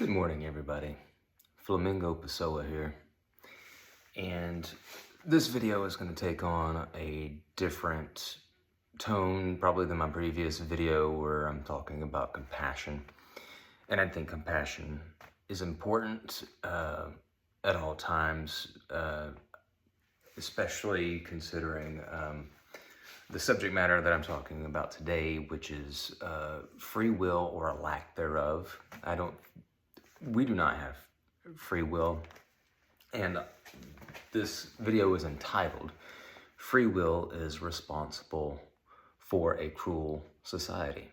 Good morning, everybody. Flamingo Pessoa here. And this video is going to take on a different tone, probably than my previous video where I'm talking about compassion. And I think compassion is important at all times, especially considering the subject matter that I'm talking about today, which is free will or a lack thereof. We do not have free will, and this video is entitled, Free Will is Responsible for a Cruel Society.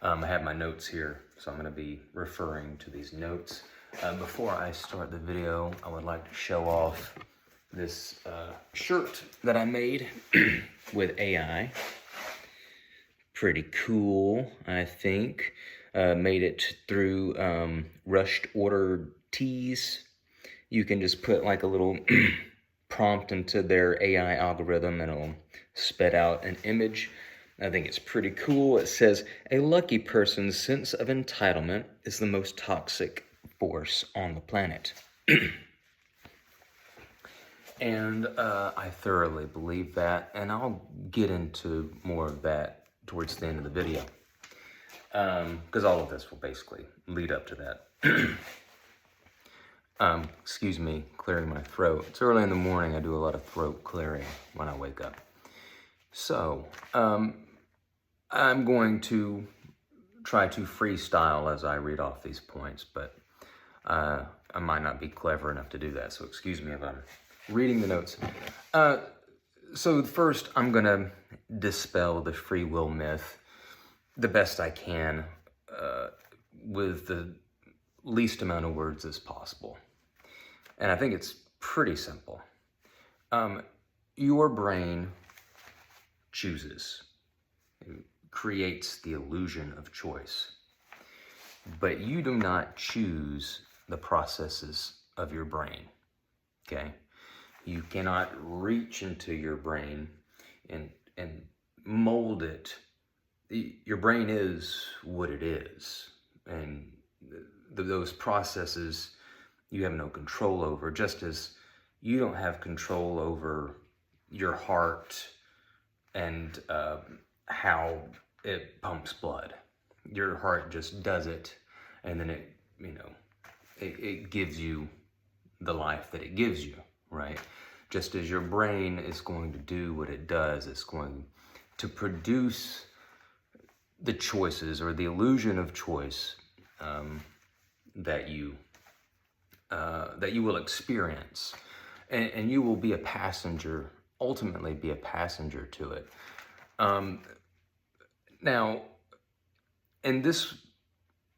I have my notes here, so I'm going to be referring to these notes. Before I start the video, I would like to show off this shirt that I made with AI. Pretty cool, I think. Made it through rushed order tees. You can just put like a little prompt into their AI algorithm and it'll spit out an image. I think it's pretty cool. It says, a lucky person's sense of entitlement is the most toxic force on the planet. And I thoroughly believe that, and I'll get into more of that towards the end of the video. Because all of this will basically lead up to that. Excuse me, clearing my throat. It's early in the morning. I do a lot of throat clearing when I wake up. So, I'm going to try to freestyle as I read off these points, but I might not be clever enough to do that, so excuse me if I'm reading the notes. So first, I'm going to dispel the free will myth the best I can with the least amount of words as possible. And I think it's pretty simple. Your brain chooses, it creates the illusion of choice, but you do not choose the processes of your brain, okay? You cannot reach into your brain and mold it. Your brain is what it is, and those processes you have no control over, just as you don't have control over your heart and how it pumps blood. Your heart just does it, and then it gives you the life that it gives you, right? Just as your brain is going to do what it does, it's going to produce the choices or the illusion of choice that you will experience, and you will be a passenger, ultimately be a passenger to it. Now, in this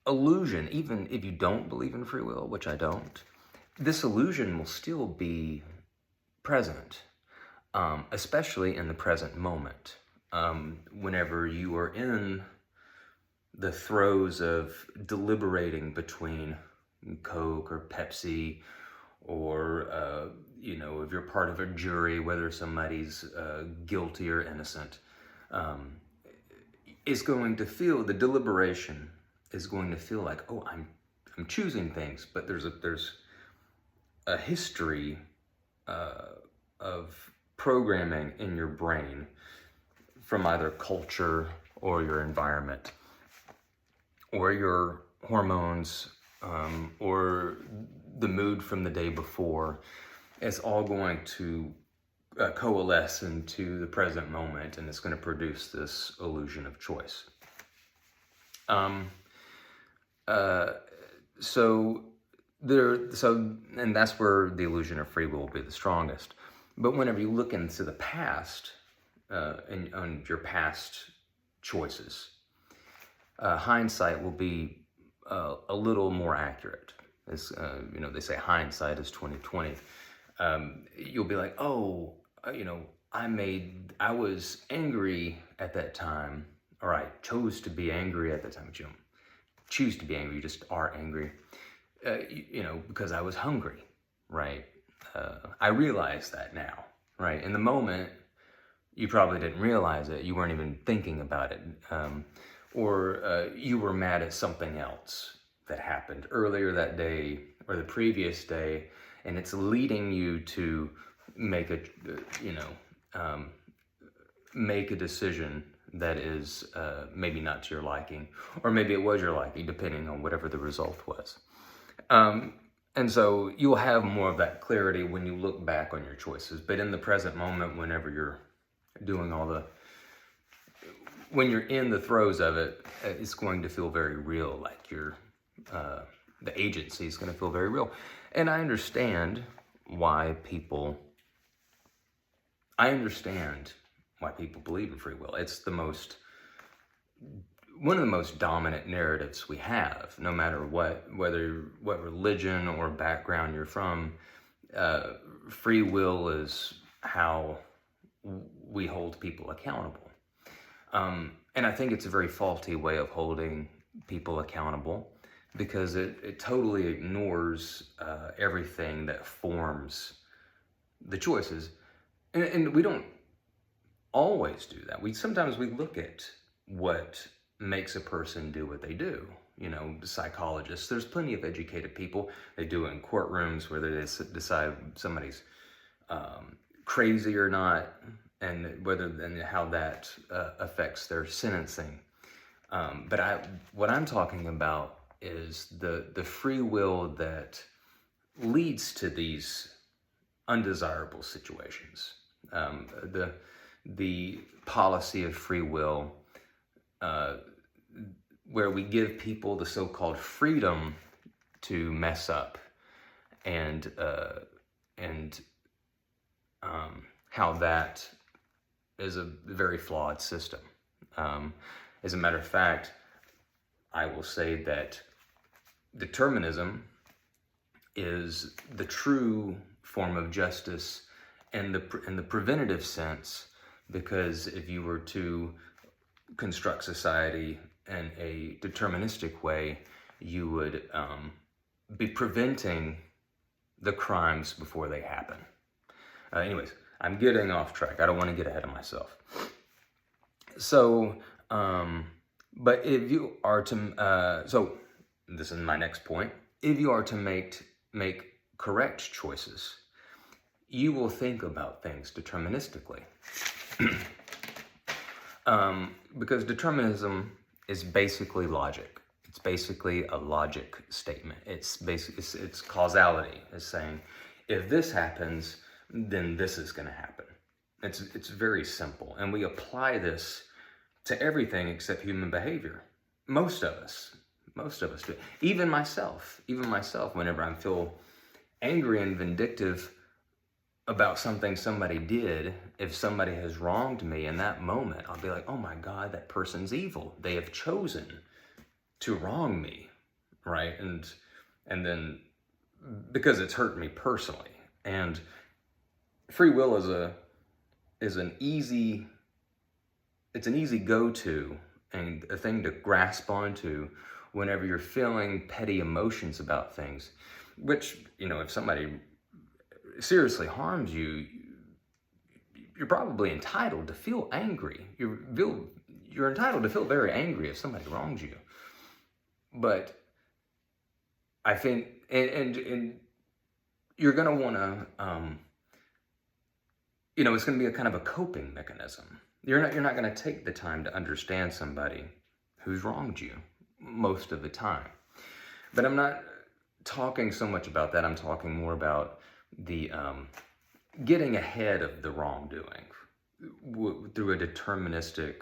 illusion, even if you don't believe in free will, which I don't, this illusion will still be present, especially in the present moment. Whenever you are in the throes of deliberating between Coke or Pepsi, or, if you're part of a jury, whether somebody's guilty or innocent, is going to feel, the deliberation is going to feel like, oh, I'm choosing things, but there's a history of programming in your brain from either culture or your environment or your hormones or the mood from the day before. It's all going to coalesce into the present moment, and it's going to produce this illusion of choice. And that's where the illusion of free will be the strongest. But whenever you look into the past, and on your past choices, hindsight will be a little more accurate. As they say, hindsight is 20/20. You'll be like, oh, I was angry at that time, or I chose to be angry at that time. But you don't choose to be angry; you just are angry. Because I was hungry, right? I realize that now, right? In the moment, you probably didn't realize it. You weren't even thinking about it. Or you were mad at something else that happened earlier that day or the previous day, and it's leading you to make a, make a decision that is maybe not to your liking, or maybe it was your liking, depending on whatever the result was. And so you'll have more of that clarity when you look back on your choices. But in the present moment, whenever you're doing when you're in the throes of it, it's going to feel very real, like the agency is going to feel very real. And I understand why people believe in free will. It's one of the most dominant narratives we have, no matter what religion or background you're from. Free will is how we hold people accountable. And I think it's a very faulty way of holding people accountable, because it totally ignores everything that forms the choices. And we don't always do that. Sometimes we look at what makes a person do what they do. Psychologists, there's plenty of educated people. They do it in courtrooms, whether they decide somebody's crazy or not, and how that affects their sentencing. But what I'm talking about is the free will that leads to these undesirable situations. The policy of free will, where we give people the so-called freedom to mess up, and how that is a very flawed system. As a matter of fact, I will say that determinism is the true form of justice in the preventative sense, because if you were to construct society in a deterministic way, you would be preventing the crimes before they happen. Anyways, I'm getting off track. I don't want to get ahead of myself. So, but if you are to, so this is my next point. If you are to make correct choices, you will think about things deterministically. Because determinism is basically logic. It's basically a logic statement. It's causality. It's saying, if this happens, then this is going to happen. It's very simple, and we apply this to everything except human behavior. Most of us do. Even myself, whenever I feel angry and vindictive about something somebody did, if somebody has wronged me in that moment, I'll be like, oh my God, that person's evil. They have chosen to wrong me, right? And then, because it's hurt me personally. And free will is an easy go-to and a thing to grasp onto whenever you're feeling petty emotions about things, which, if somebody seriously harms you, you're probably entitled to feel angry. You're entitled to feel very angry if somebody wrongs you. But I think, and you're going to want to, it's going to be a kind of a coping mechanism. You're not going to take the time to understand somebody who's wronged you most of the time. But I'm not talking so much about that. I'm talking more about the getting ahead of the wrongdoing through a deterministic,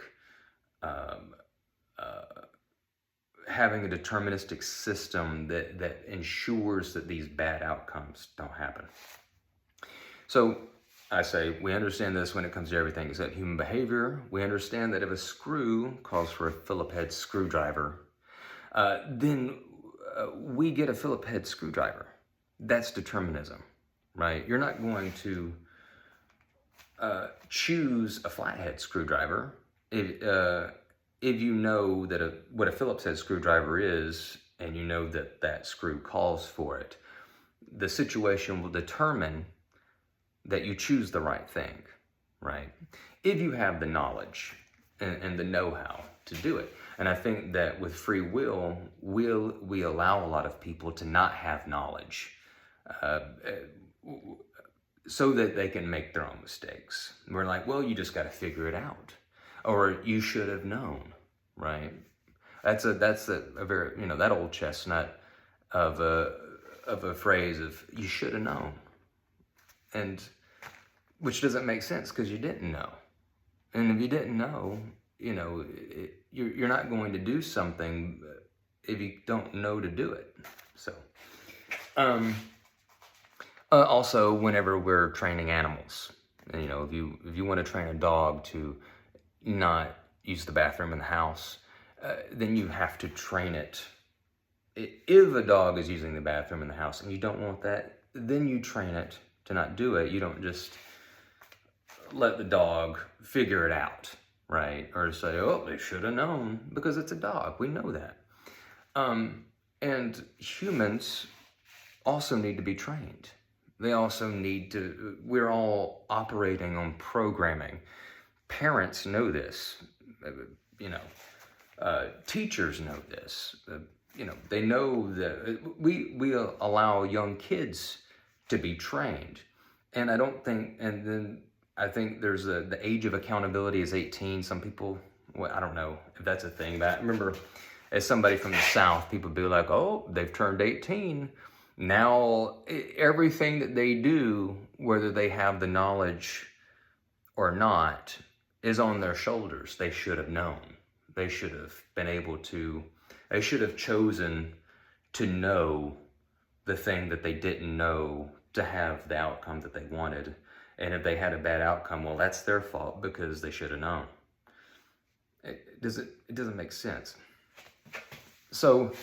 having a deterministic system that ensures that these bad outcomes don't happen. So I say, we understand this when it comes to everything except human behavior. We understand that if a screw calls for a Phillips head screwdriver, then we get a Phillips head screwdriver. That's determinism, right? You're not going to choose a flathead screwdriver if you know that what a Phillips head screwdriver is, and you know that screw calls for it. The situation will determine that you choose the right thing, right? If you have the knowledge and the know-how to do it. And I think that with free will, we allow a lot of people to not have knowledge, uh, so that they can make their own mistakes. We're like, well, you just got to figure it out, or you should have known, right? That's a very, that old chestnut of a phrase of you should have known, and which doesn't make sense because you didn't know. And if you didn't know, you're not going to do something if you don't know to do it. So, also, whenever we're training animals, if you want to train a dog to not use the bathroom in the house, then you have to train it. If a dog is using the bathroom in the house and you don't want that, then you train it to not do it. You don't just let the dog figure it out, right? Or say, oh, they should have known, because it's a dog. We know that. And humans also need to be trained. They also need to, we're all operating on programming. Parents know this, teachers know this. They know that we allow young kids to be trained. And I think there's the age of accountability is 18. Some people, well, I don't know if that's a thing, but I remember as somebody from the South, people be like, oh, they've turned 18. Now, everything that they do, whether they have the knowledge or not, is on their shoulders. They should have known. They should have been able to, they should have chosen to know the thing that they didn't know to have the outcome that they wanted. And if they had a bad outcome, well, that's their fault because they should have known. It doesn't make sense. So,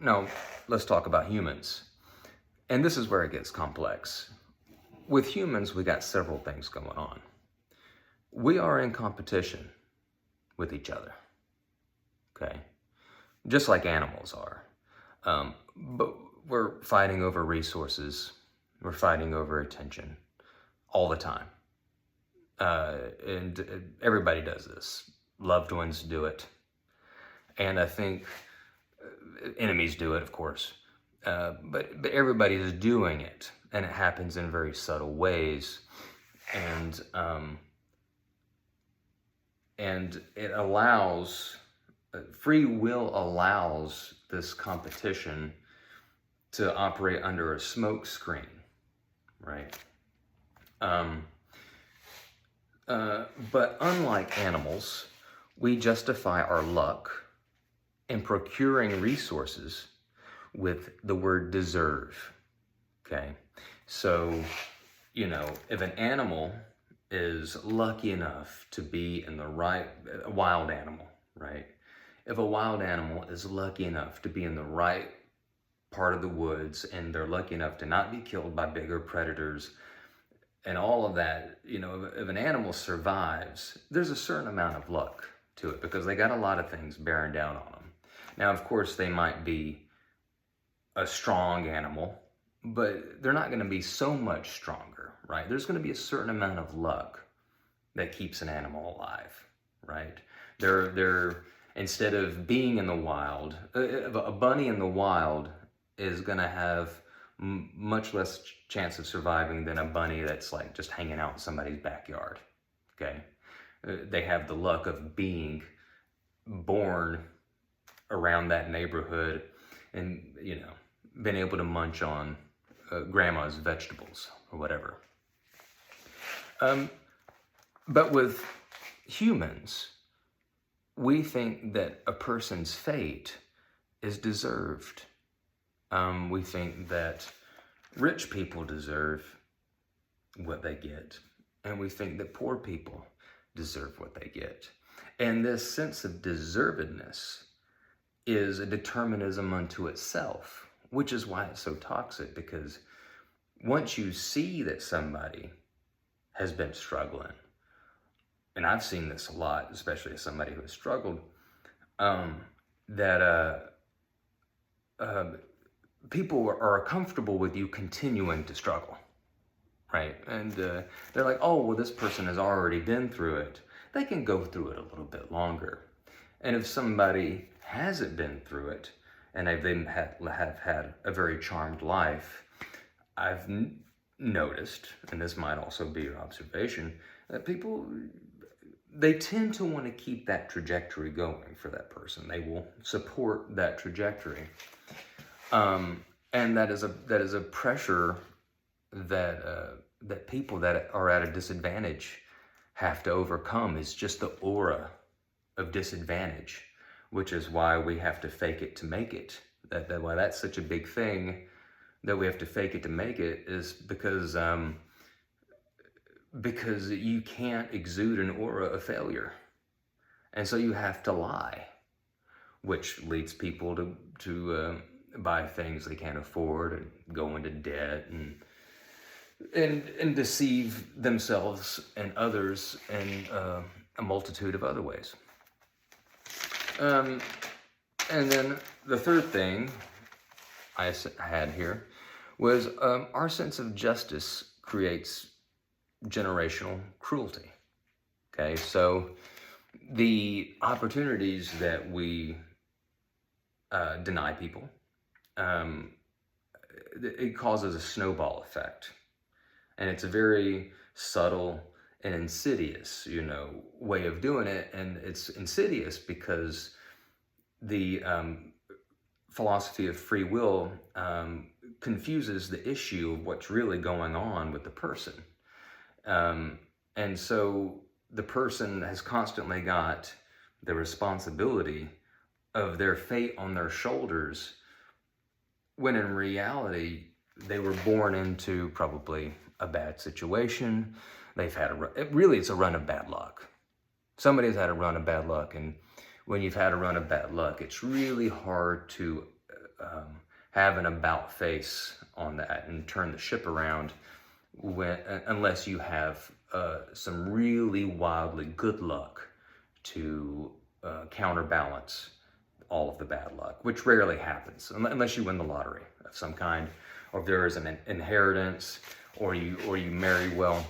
now let's talk about humans. And this is where it gets complex. With humans, we got several things going on. We are in competition with each other, okay? Just like animals are. But we're fighting over resources. We're fighting over attention all the time. And everybody does this. Loved ones do it. And I think enemies do it, of course. But everybody is doing it. And it happens in very subtle ways. And it allows, free will allows this competition to operate under a smoke screen, right? But unlike animals, we justify our luck in procuring resources with the word deserve, okay? So, if an animal is lucky enough to be in the right, a wild animal, right? If a wild animal is lucky enough to be in the right part of the woods and they're lucky enough to not be killed by bigger predators and all of that, if an animal survives, there's a certain amount of luck to it because they got a lot of things bearing down on them. Now, of course, they might be a strong animal, but they're not going to be so much stronger, right? There's going to be a certain amount of luck that keeps an animal alive, right? They're instead of being in the wild, a bunny in the wild is going to have much less chance of surviving than a bunny that's like just hanging out in somebody's backyard, okay? They have the luck of being born around that neighborhood and, been able to munch on grandma's vegetables or whatever. But with humans, we think that a person's fate is deserved. We think that rich people deserve what they get, and we think that poor people deserve what they get. And this sense of deservedness is a determinism unto itself, which is why it's so toxic, because once you see that somebody has been struggling, and I've seen this a lot, especially as somebody who has struggled, people are comfortable with you continuing to struggle, right? And they're like, oh, well, this person has already been through it. They can go through it a little bit longer. And if somebody hasn't been through it and have had a very charmed life, I've noticed, and this might also be your observation, that people, they tend to want to keep that trajectory going for that person. They will support that trajectory. And that is a pressure that people that are at a disadvantage have to overcome. Is just the aura of disadvantage, which is why we have to fake it to make it. Why that's such a big thing, that we have to fake it to make it, is because you can't exude an aura of failure, and so you have to lie, which leads people to buy things they can't afford and go into debt and deceive themselves and others in a multitude of other ways. And then the third thing I had here was our sense of justice creates generational cruelty. Okay, so the opportunities that we deny people, it causes a snowball effect. And it's a very subtle and insidious, way of doing it. And it's insidious because the philosophy of free will confuses the issue of what's really going on with the person. And so the person has constantly got the responsibility of their fate on their shoulders, when in reality, they were born into probably a bad situation. They've had it's a run of bad luck. Somebody's had a run of bad luck, and when you've had a run of bad luck, it's really hard to have an about face on that and turn the ship around unless you have some really wildly good luck to counterbalance all of the bad luck, which rarely happens unless you win the lottery of some kind, or if there is an inheritance, or you marry well.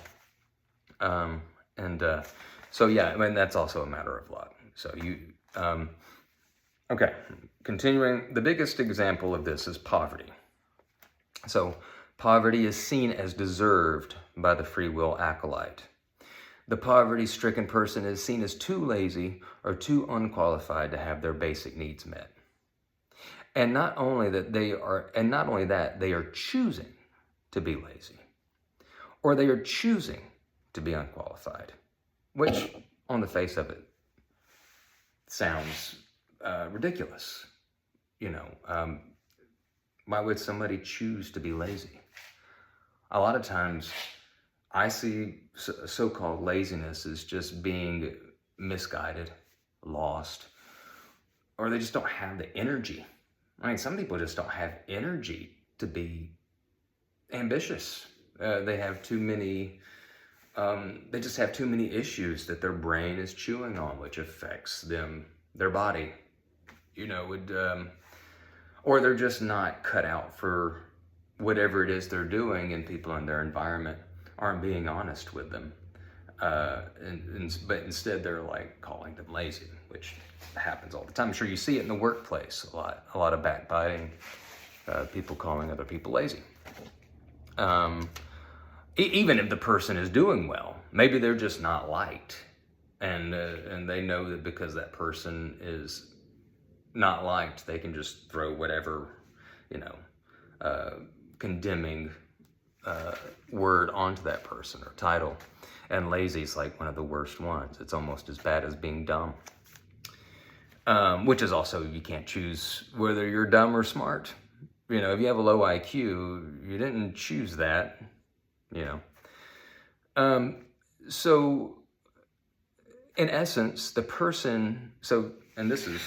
So yeah, I mean, that's also a matter of luck. So okay, continuing, the biggest example of this is poverty. So poverty is seen as deserved by the free will acolyte. The poverty-stricken person is seen as too lazy or too unqualified to have their basic needs met. And not only that, they are choosing to be lazy, or they are choosing to be unqualified, which on the face of it sounds ridiculous. Why would somebody choose to be lazy? A lot of times I see so-called laziness as just being misguided, lost, or they just don't have the energy. I mean, some people just don't have energy to be ambitious. They have too many, they just have too many issues that their brain is chewing on, which affects their body, or they're just not cut out for whatever it is they're doing, and people in their environment aren't being honest with them. But instead they're like calling them lazy, which happens all the time. I'm sure you see it in the workplace a lot of backbiting, people calling other people lazy. Even if the person is doing well, maybe they're just not liked, and they know that because that person is not liked, they can just throw whatever, condemning word onto that person or title. And lazy is like one of the worst ones. It's almost as bad as being dumb. Which is also, you can't choose whether you're dumb or smart. If you have a low IQ, you didn't choose that, So in essence, the person, and this is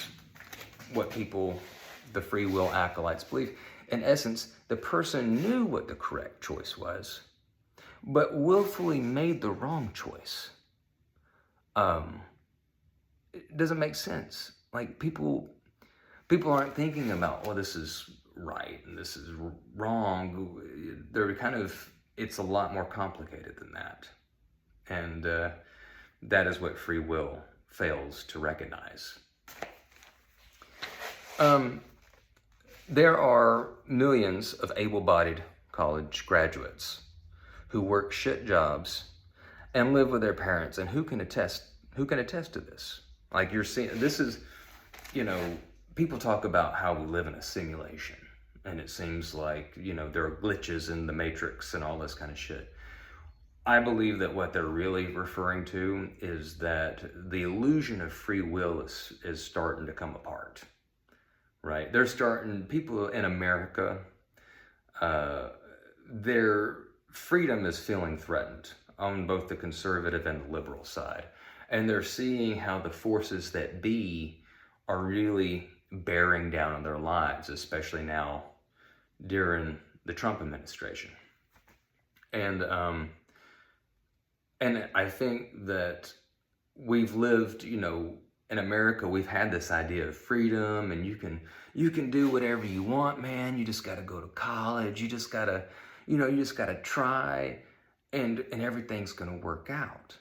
what the free will acolytes believe. In essence, the person knew what the correct choice was, but willfully made the wrong choice. It doesn't make sense. Like people aren't thinking about, this is right and this is wrong. They're kind of it's a lot more complicated than that. And that is what free will fails to recognize. There are millions of able-bodied college graduates who work shit jobs and live with their parents, and who can attest to this? Like, you're seeing, this is, people talk about how we live in a simulation, and it seems like, there are glitches in the matrix and all this kind of shit. I believe that what they're really referring to is that the illusion of free will is starting to come apart, right? People in America, their freedom is feeling threatened on both the conservative and the liberal side. And they're seeing how the forces that be are really bearing down on their lives, especially now during the Trump administration. And I think that we've lived, in America, we've had this idea of freedom, and you can do whatever you want, man. You just got to go to college. You just got to try, and everything's going to work out.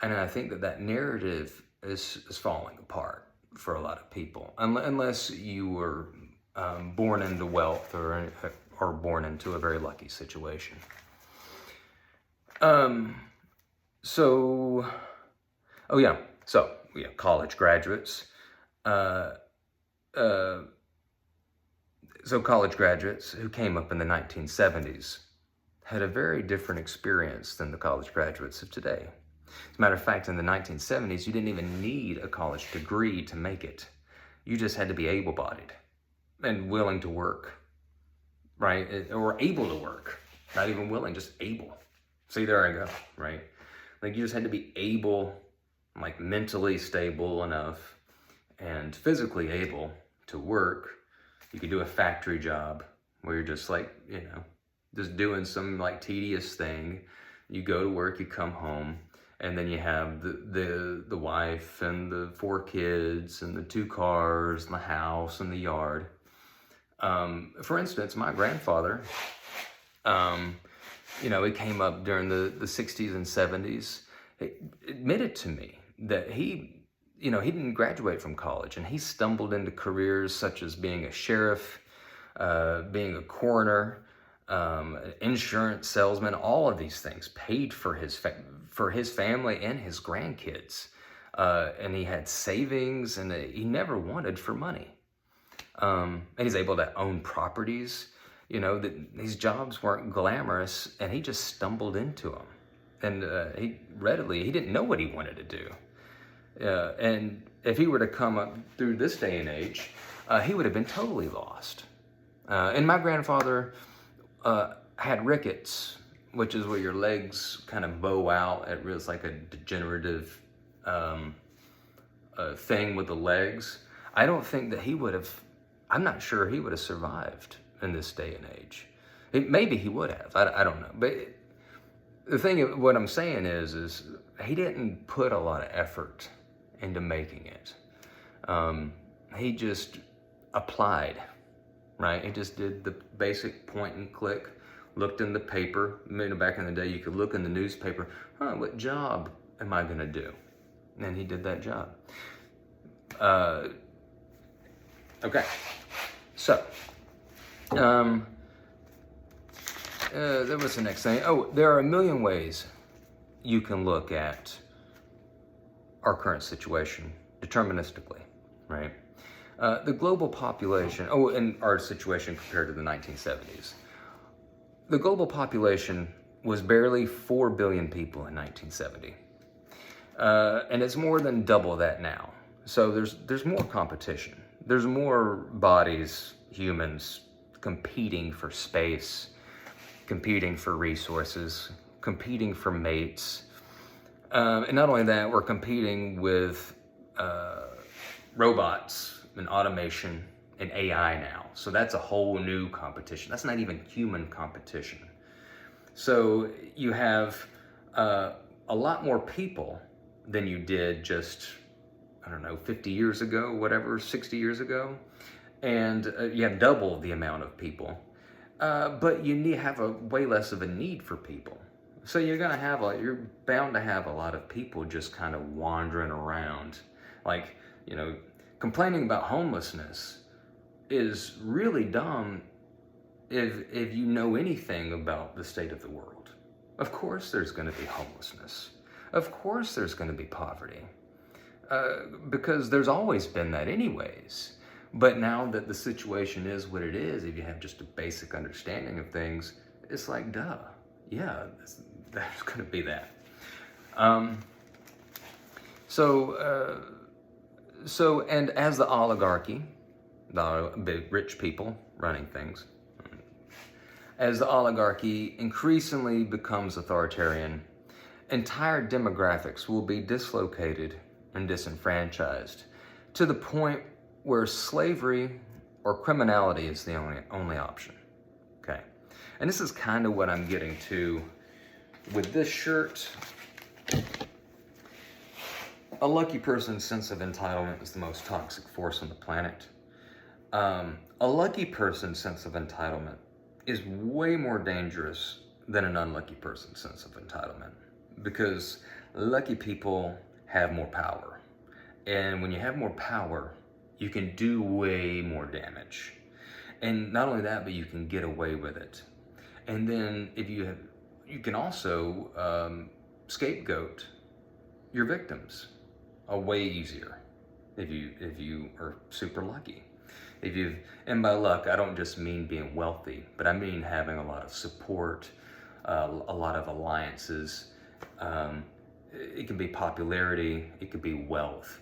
And I think that narrative is falling apart for a lot of people, unless you were born into wealth or born into a very lucky situation. So college graduates. So college graduates who came up in the 1970s had a very different experience than the college graduates of today. As a matter of fact, in the 1970s, you didn't even need a college degree to make it. You just had to be able-bodied and willing to work, right? Or able to work, not even willing, just able. See, there I go, right? Like, you just had to be able, like mentally stable enough and physically able to work. You could do a factory job where you're just like, just doing some like tedious thing. You go to work, you come home, and then you have the wife and the 4 kids and the 2 cars and the house and the yard. For instance, my grandfather, he came up during the 60s and 70s. He admitted to me that he didn't graduate from college, and he stumbled into careers such as being a sheriff, being a coroner, insurance salesman. All of these things paid for his family and his grandkids, and he had savings, and he never wanted for money. And he's able to own properties. These jobs weren't glamorous, and he just stumbled into them. And he didn't know what he wanted to do. And if he were to come up through this day and age, he would have been totally lost. And my grandfather had rickets, which is where your legs kind of bow out. It's like a degenerative thing with the legs. I don't think that I'm not sure he would have survived in this day and age. Maybe he would have. I don't know. But the thing, what I'm saying is he didn't put a lot of effort into making it. He just applied, right? He just did the basic point and click, looked in the paper. Back in the day, you could look in the newspaper, what job am I going to do? And he did that job. Okay. So, there was the next thing. There are a million ways you can look at our current situation deterministically, right? The global population, and our situation compared to the 1970s. The global population was barely 4 billion people in 1970. And it's more than double that now. So there's more competition. There's more bodies, humans, competing for space, competing for resources, competing for mates. And not only that, we're competing with robots and automation and AI now. So that's a whole new competition. That's not even human competition. So you have a lot more people than you did just, 50 years ago, 60 years ago. And you have double the amount of people. but you have a way less of a need for people. So you're bound to have a lot of people just kind of wandering around. Like, complaining about homelessness is really dumb if you know anything about the state of the world. Of course there's going to be homelessness. Of course there's going to be poverty. Because there's always been that anyways. But now that the situation is what it is, if you have just a basic understanding of things, it's like, duh. Yeah, there's going to be that. And as the oligarchy, the big rich people running things, as the oligarchy increasingly becomes authoritarian, entire demographics will be dislocated and disenfranchised to the point where slavery or criminality is the only option. Okay, and this is kind of what I'm getting to with this shirt. A lucky person's sense of entitlement is the most toxic force on the planet. A lucky person's sense of entitlement is way more dangerous than an unlucky person's sense of entitlement, because lucky people have more power. And when you have more power, you can do way more damage. And not only that, but you can get away with it. And then you can also scapegoat your victims way easier if you are super lucky. And by luck, I don't just mean being wealthy, but I mean having a lot of support, a lot of alliances. It can be popularity, it could be wealth,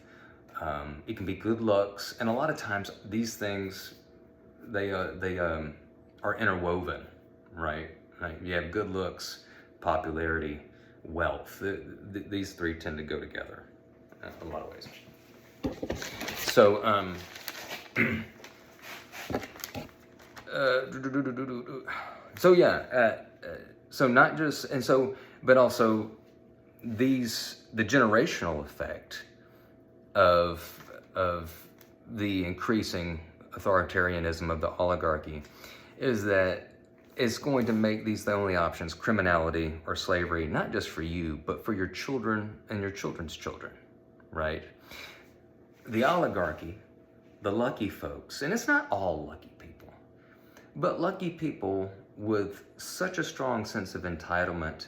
it can be good looks, and a lot of times these things they are interwoven, right? You have good looks, popularity, wealth. These three tend to go together in a lot of ways. So so not just, and so, but also the generational effect of the increasing authoritarianism of the oligarchy is that it's going to make these the only options: criminality or slavery, not just for you, but for your children and your children's children, right? The oligarchy, the lucky folks, and it's not all lucky people, but lucky people with such a strong sense of entitlement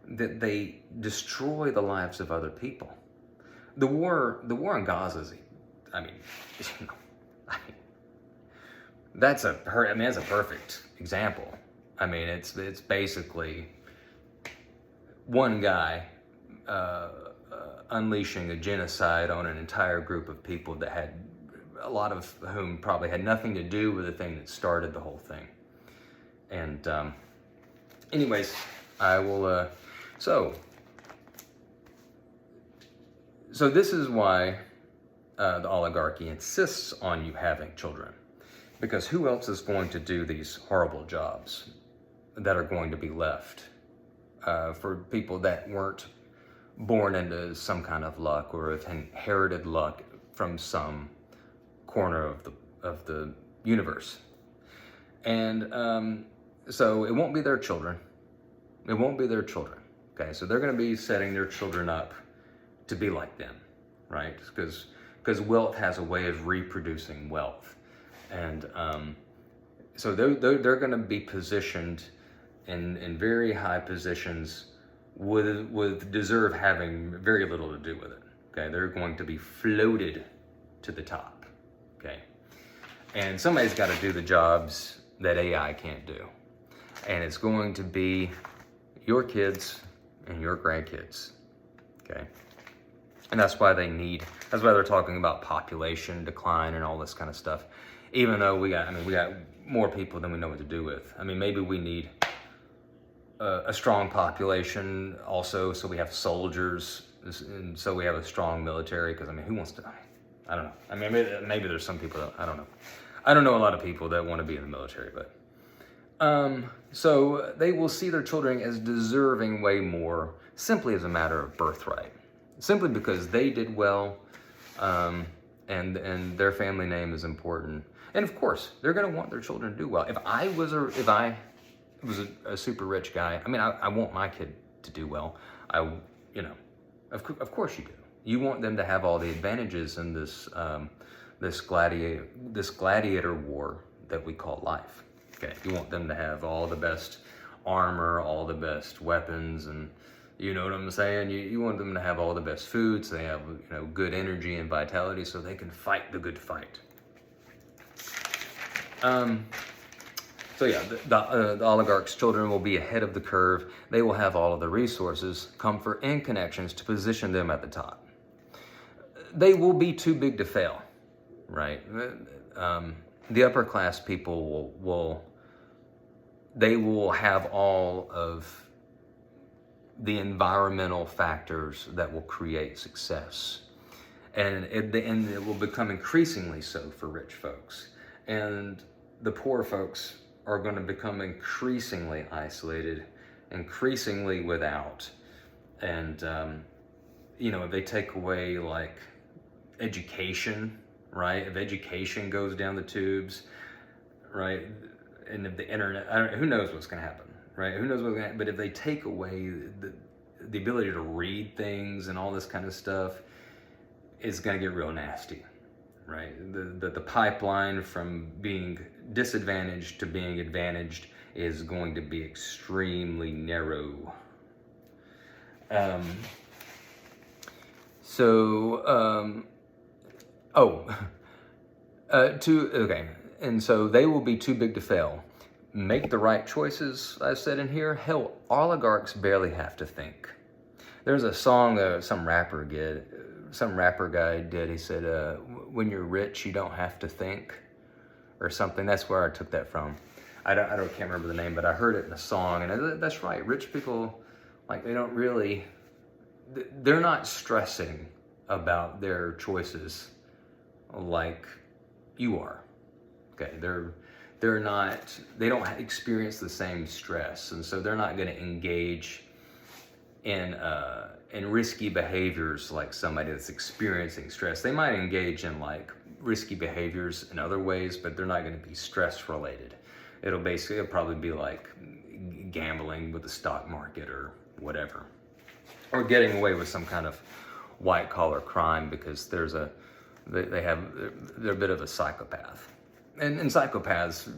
that they destroy the lives of other people. The war in Gaza is, that's a perfect example. It's basically one guy unleashing a genocide on an entire group of people that had, a lot of whom probably had nothing to do with the thing that started the whole thing. And anyways, I will, so this is why the oligarchy insists on you having children, because who else is going to do these horrible jobs that are going to be left for people that weren't born into some kind of luck or have inherited luck from some corner of the universe. And so it won't be their children. It won't be their children. Okay, so they're going to be setting their children up to be like them, right? Because wealth has a way of reproducing wealth. And so they're going to be positioned in very high positions with deserve having very little to do with it. Okay, they're going to be floated to the top. Okay, and somebody's got to do the jobs that AI can't do, and it's going to be your kids and your grandkids. Okay, and that's why they're talking about population decline and all this kind of stuff. Even though we got more people than we know what to do with. maybe we need a strong population also, so we have soldiers, and so we have a strong military, because who wants to, I don't know. Maybe there's some people that, I don't know. I don't know a lot of people that want to be in the military, but so they will see their children as deserving way more, simply as a matter of birthright, simply because they did well, and their family name is important. And of course, they're going to want their children to do well. If I was a super rich guy, I mean, I want my kid to do well. Of course you do. You want them to have all the advantages in this gladiator war that we call life. Okay, you want them to have all the best armor, all the best weapons, and you know what I'm saying? You want them to have all the best food, so they have good energy and vitality, so they can fight the good fight. So yeah, the oligarch's children will be ahead of the curve. They will have all of the resources, comfort, and connections to position them at the top. They will be too big to fail, right? The upper class people will have all of the environmental factors that will create success. And it will become increasingly so for rich folks. And the poor folks are going to become increasingly isolated, increasingly without. And, if they take away like education, right? If education goes down the tubes, right? And if the internet, who knows what's going to happen, right? Who knows what's going to happen? But if they take away the ability to read things and all this kind of stuff, it's going to get real nasty, right? The pipeline from being disadvantaged to being advantaged is going to be extremely narrow. And so they will be too big to fail. Make the right choices, I said in here. Hell, oligarchs barely have to think. There's a song some rapper guy did. He said, when you're rich, you don't have to think, or something. That's where I took that from. I can't remember the name, but I heard it in a song, and that's right. Rich people, like, they're not stressing about their choices like you are. Okay, they don't experience the same stress, and so they're not going to engage in risky behaviors like somebody that's experiencing stress. They might engage in like risky behaviors in other ways, but they're not going to be stress related. It'll probably be like gambling with the stock market or whatever, or getting away with some kind of white collar crime because they're a bit of a psychopath. And psychopaths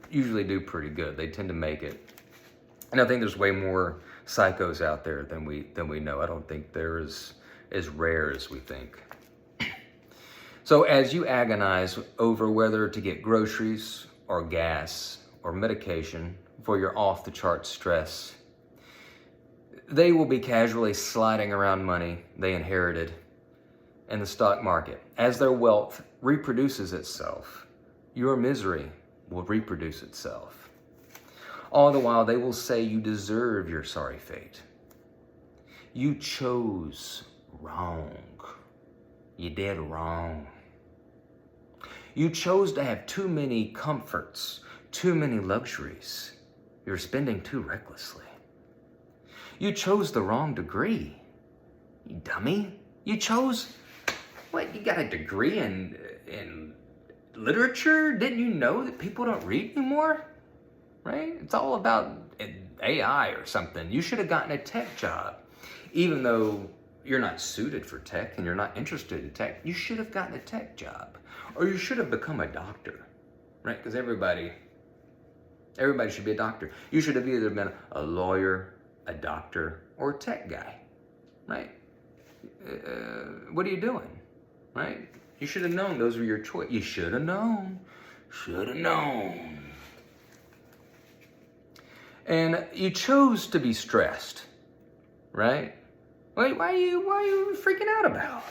usually do pretty good. They tend to make it. And I think there's way more psychos out there than we know. I don't think they're as rare as we think. So as you agonize over whether to get groceries or gas or medication for your off-the-chart stress, they will be casually sliding around money they inherited in the stock market. As their wealth reproduces itself, your misery will reproduce itself. All the while, they will say you deserve your sorry fate. You chose wrong. You did wrong. You chose to have too many comforts, too many luxuries. You're spending too recklessly. You chose the wrong degree. You dummy. You chose, what, you got a degree in literature? Didn't you know that people don't read anymore? Right? It's all about AI or something. You should have gotten a tech job. Even though you're not suited for tech and you're not interested in tech, you should have gotten a tech job. Or you should have become a doctor, right? Because everybody should be a doctor. You should have either been a lawyer, a doctor, or a tech guy, right? What are you doing, right? You should have known those were your choice. You should have known. Should have known. And you chose to be stressed, right? Wait, why are you freaking out about?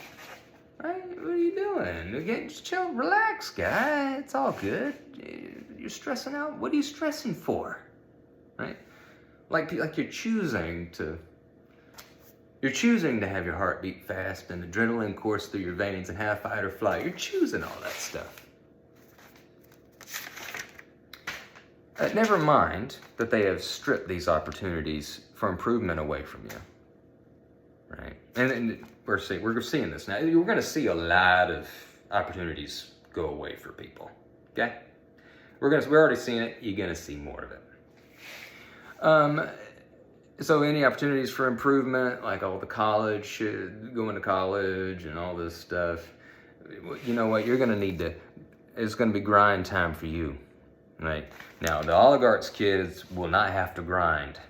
Right? What are you doing? Again, just chill, relax, guy. It's all good. You're stressing out. What are you stressing for? Right? Like you're choosing to have your heart beat fast and adrenaline course through your veins and have fight or flight. You're choosing all that stuff. Never mind that they have stripped these opportunities for improvement away from you. Right? And we're seeing this now. We're going to see a lot of opportunities go away for people. Okay? We're already seeing it. You're gonna see more of it. So any opportunities for improvement, like all the college, going to college and all this stuff, you know what? You're gonna need to. It's gonna be grind time for you, right? Now the oligarchs' kids will not have to grind,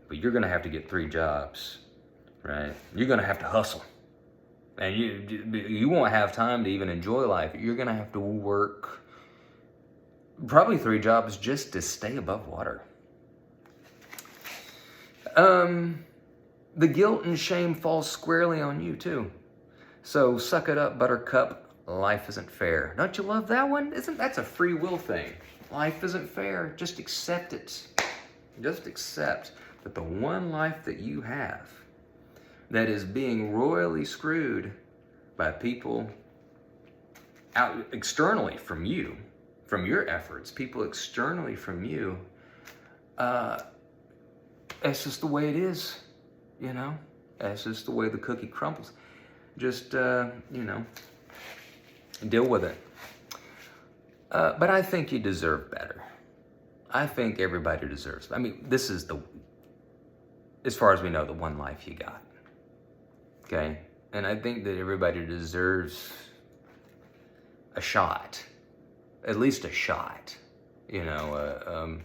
but you're gonna have to get 3 jobs, right? You're gonna have to hustle, and you won't have time to even enjoy life. You're gonna have to work probably 3 jobs just to stay above water. The guilt and shame falls squarely on you too. So suck it up, buttercup. Life isn't fair. Don't you love that one? That's a free will thing? Life isn't fair. Just accept it. Just accept that the one life that you have that is being royally screwed by people out externally from you, from your efforts, people externally from you, it's just the way it is, you know? That's just the way the cookie crumbles. Just, deal with it. But I think you deserve better. I think everybody deserves. I mean, this is as far as we know, the one life you got. Okay? And I think that everybody deserves a shot. At least a shot. You know,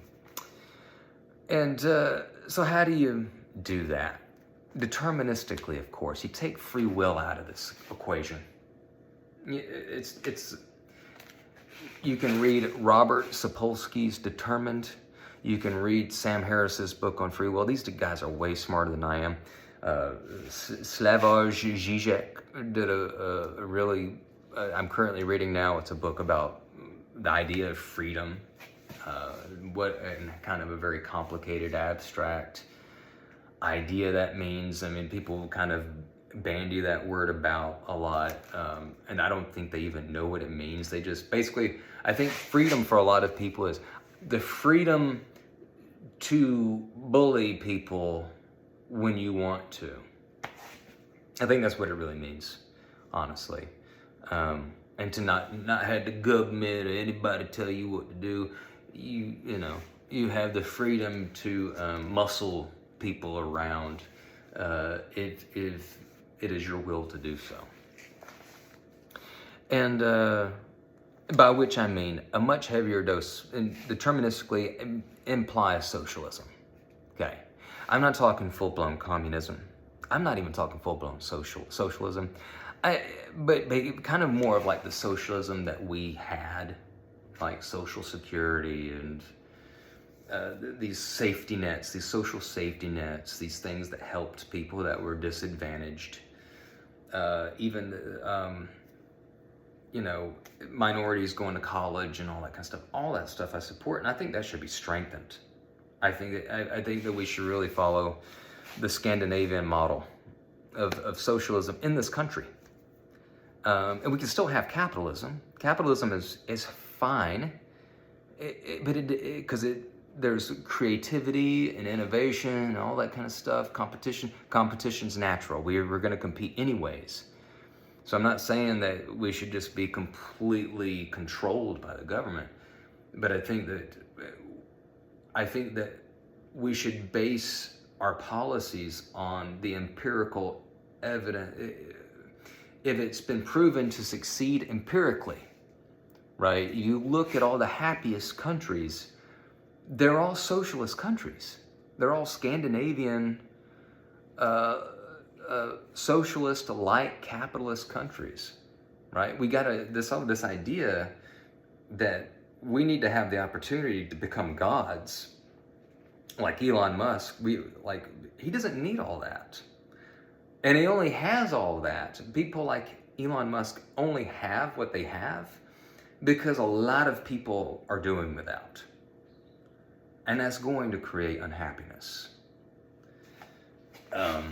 so how do you do that? Deterministically, of course. You take free will out of this equation. You can read Robert Sapolsky's Determined. You can read Sam Harris's book on free will. These two guys are way smarter than I am. Slavoj Žižek did a really, I'm currently reading now, it's a book about the idea of freedom, and kind of a very complicated, abstract idea that means. I mean, people kind of bandy that word about a lot, and I don't think they even know what it means. They just basically, I think freedom for a lot of people is the freedom to bully people when you want to. I think that's what it really means, honestly. And to not have the government or anybody tell you what to do. You know, you have the freedom to muscle people around if it is your will to do so. And by which I mean a much heavier dose, and deterministically implies socialism. Okay, I'm not talking full-blown communism. I'm not even talking full-blown socialism. But kind of more of like the socialism that we had, like Social Security and these safety nets, these social safety nets, these things that helped people that were disadvantaged. Even, minorities going to college and all that kind of stuff. All that stuff I support, and I think that should be strengthened. I think that we should really follow the Scandinavian model of socialism in this country. And we can still have capitalism. Capitalism is fine, but there's creativity and innovation and all that kind of stuff. Competition's natural. We're going to compete anyways. So I'm not saying that we should just be completely controlled by the government, but I think that we should base our policies on the empirical evidence. If it's been proven to succeed empirically, right? You look at all the happiest countries, they're all socialist countries. They're all Scandinavian, socialist-like capitalist countries, right? We got this idea that we need to have the opportunity to become gods, like Elon Musk. He doesn't need all that. And he only has all that. People like Elon Musk only have what they have because a lot of people are doing without. And that's going to create unhappiness. I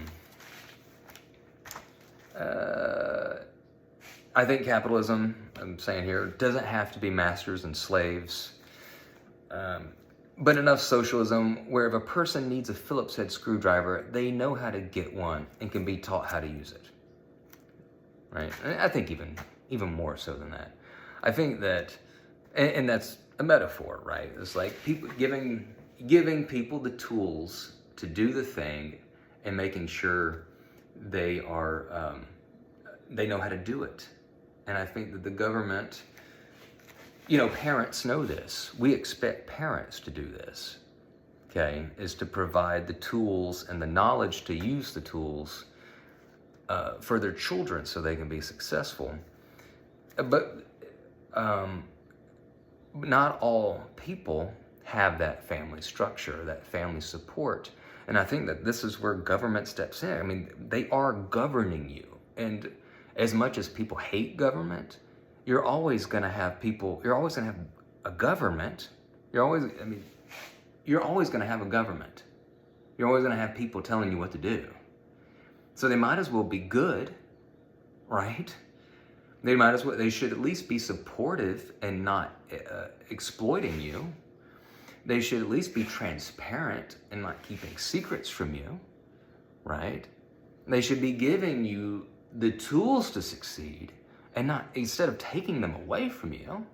think capitalism, I'm saying here, doesn't have to be masters and slaves. But enough socialism where if a person needs a Phillips head screwdriver, they know how to get one and can be taught how to use it. Right? I think even even more so than that. I think that, and that's a metaphor, right? It's like people giving people the tools to do the thing and making sure they are, they know how to do it. And I think that the government, parents know this. We expect parents to do this, okay, is to provide the tools and the knowledge to use the tools for their children so they can be successful. But not all people have that family structure, that family support. And I think that this is where government steps in. I mean, they are governing you. And as much as people hate government, you're always going to have a government. You're always going to have a government. You're always going to have people telling you what to do. So they might as well be good, right? They should at least be supportive and not exploiting you. They should at least be transparent and not keeping secrets from you, right? They should be giving you the tools to succeed and not, instead of taking them away from you,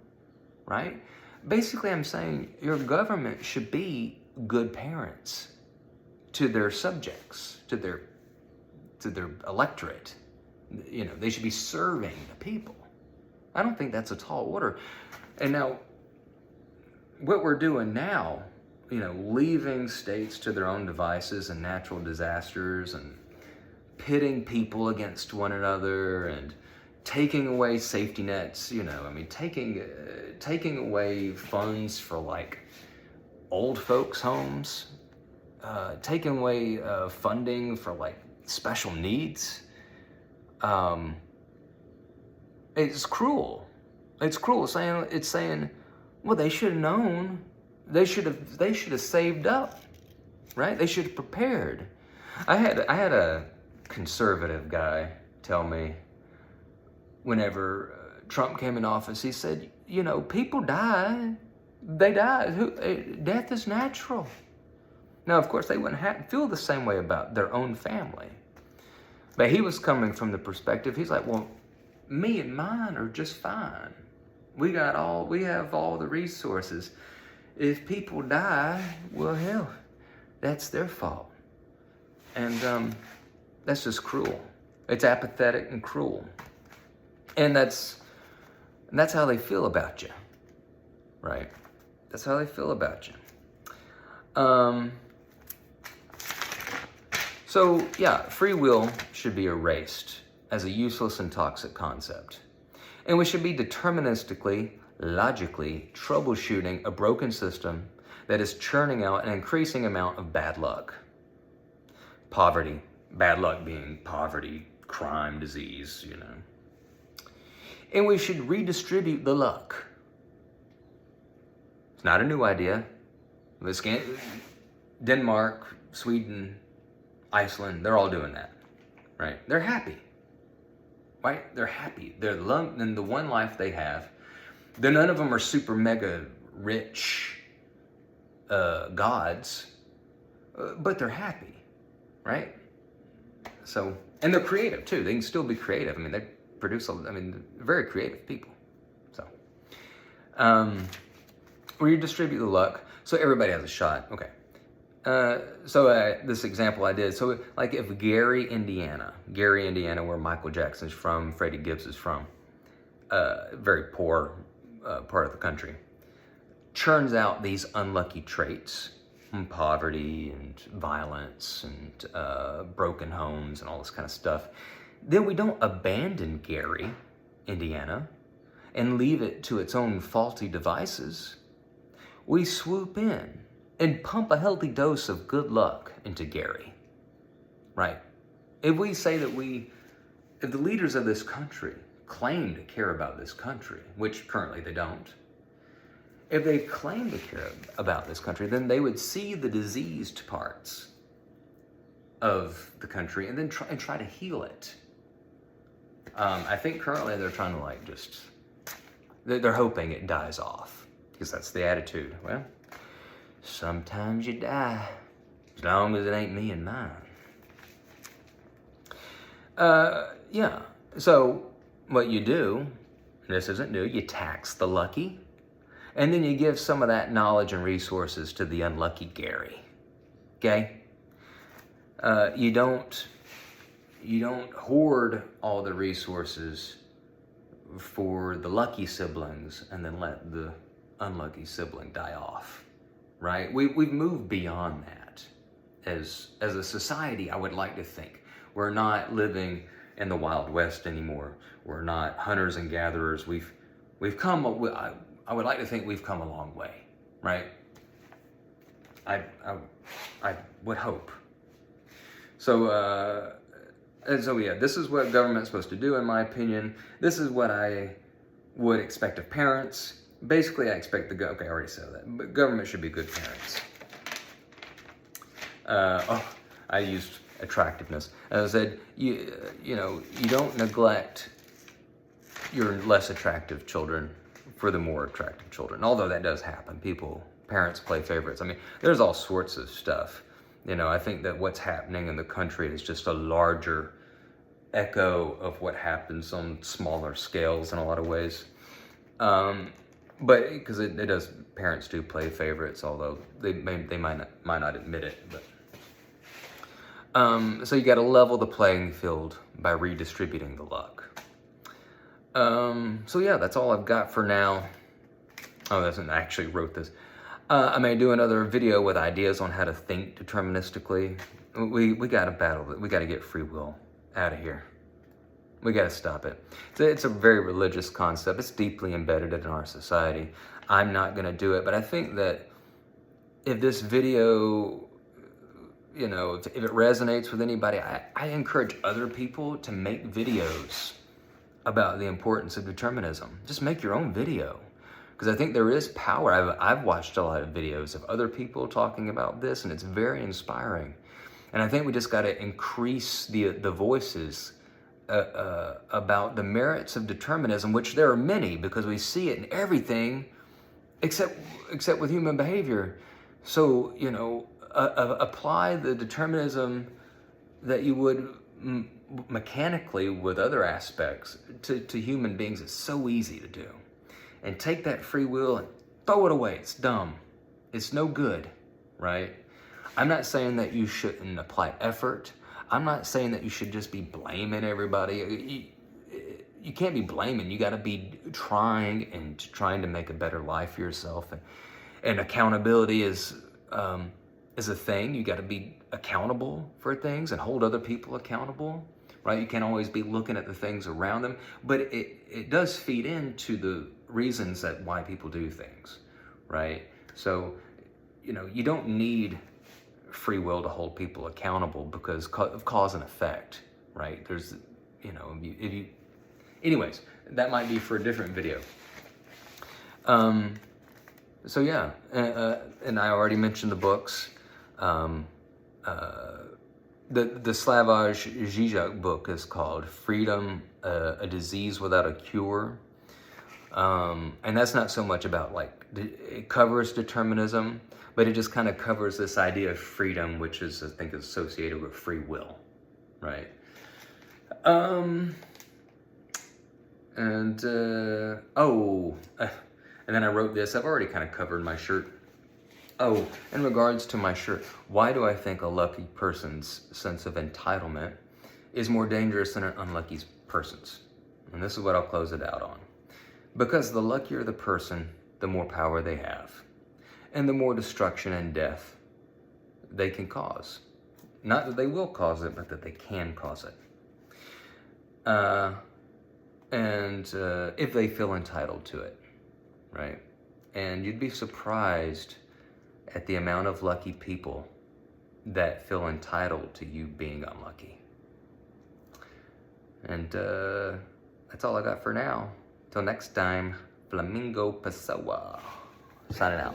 right? Basically, I'm saying your government should be good parents to their subjects, to their electorate. They should be serving the people. I don't think that's a tall order. And now, what we're doing now, leaving states to their own devices and natural disasters and pitting people against one another and taking away safety nets, taking away funds for like old folks' homes, taking away funding for like special needs. It's cruel. It's cruel. It's saying, well, they should have known. They should have saved up, right? They should have prepared. I had a conservative guy tell me whenever Trump came in office, he said, people die. They die. Death is natural. Now, of course, they wouldn't feel the same way about their own family. But he was coming from the perspective, he's like, well, me and mine are just fine. We have all the resources. If people die, well, hell, that's their fault. And that's just cruel. It's apathetic and cruel. And that's how they feel about you, right? That's how they feel about you. So yeah, free will should be erased as a useless and toxic concept. And we should be deterministically, logically troubleshooting a broken system that is churning out an increasing amount of bad luck. Poverty, bad luck being poverty, crime, disease, And we should redistribute the luck. It's not a new idea. Denmark, Sweden, Iceland, they're all doing that, right? They're happy, right? They're happy. They're in the one life they have. None of them are super mega rich gods, but they're happy, right? So, and they're creative too. They can still be creative. I mean, they produce, they're very creative people. So, redistribute the luck so everybody has a shot. Okay. This example I did, so like if Gary, Indiana, where Michael Jackson's from, Freddie Gibbs is from, very poor part of the country, churns out these unlucky traits, and poverty and violence and broken homes and all this kind of stuff, then we don't abandon Gary, Indiana, and leave it to its own faulty devices. We swoop in and pump a healthy dose of good luck into Gary, right? If we say that if the leaders of this country claim to care about this country, which currently they don't, if they claim to care about this country, then they would see the diseased parts of the country and then try to heal it. I think currently they're trying to they're hoping it dies off because that's the attitude. Well, sometimes you die, as long as it ain't me and mine. Yeah, so what you do this isn't new, you tax the lucky, and then you give some of that knowledge and resources to the unlucky Gary. Okay? You don't hoard all the resources for the lucky siblings and then let the unlucky sibling die off, right? We've moved beyond that as a society. I would like to think we're not living in the Wild West anymore. We're not hunters and gatherers. We've come. I would like to think we've come a long way, right? I would hope. So yeah, this is what government's supposed to do, in my opinion. This is what I would expect of parents. Basically, I expect okay, I already said that, but government should be good parents. I used attractiveness. As I said, you don't neglect your less attractive children for the more attractive children. Although that does happen. Parents play favorites. I mean, there's all sorts of stuff. I think that what's happening in the country is just a larger echo of what happens on smaller scales in a lot of ways. But because it does, parents do play favorites, although they might not admit it. But so you got to level the playing field by redistributing the luck. So yeah, that's all I've got for now. Oh, I actually wrote this. I may do another video with ideas on how to think deterministically. We got to battle it. We got to get free will out of here. We got to stop it. It's a very religious concept. It's deeply embedded in our society. I'm not going to do it, but I think that if this video, if it resonates with anybody, I encourage other people to make videos about the importance of determinism. Just make your own video. Because I think there is power. I've watched a lot of videos of other people talking about this, and it's very inspiring. And I think we just got to increase the voices about the merits of determinism, which there are many, because we see it in everything except with human behavior. So, apply the determinism that you would mechanically with other aspects to human beings. It's so easy to do. And take that free will and throw it away. It's dumb. It's no good, right? I'm not saying that you shouldn't apply effort. I'm not saying that you should just be blaming everybody. You can't be blaming. You got to be trying to make a better life for yourself. And accountability is a thing. You got to be accountable for things and hold other people accountable, right? You can't always be looking at the things around them, but it does feed into the reasons that why people do things, right? So, you don't need free will to hold people accountable because of cause and effect, right? There's, anyways, that might be for a different video. So yeah, and I already mentioned the books. The Slavoj Žižek book is called Freedom, a Disease Without a Cure. And that's not so much about it covers determinism, but it just kind of covers this idea of freedom, which is, I think, associated with free will, right? And then I wrote this. I've already kind of covered my shirt. Oh, in regards to my shirt, why do I think a lucky person's sense of entitlement is more dangerous than an unlucky person's? And this is what I'll close it out on. Because the luckier the person, the more power they have, and the more destruction and death they can cause. Not that they will cause it, but that they can cause it. And if they feel entitled to it, right? And you'd be surprised at the amount of lucky people that feel entitled to you being unlucky. And that's all I got for now. Till next time, Flamingo Pessoa. Signing out.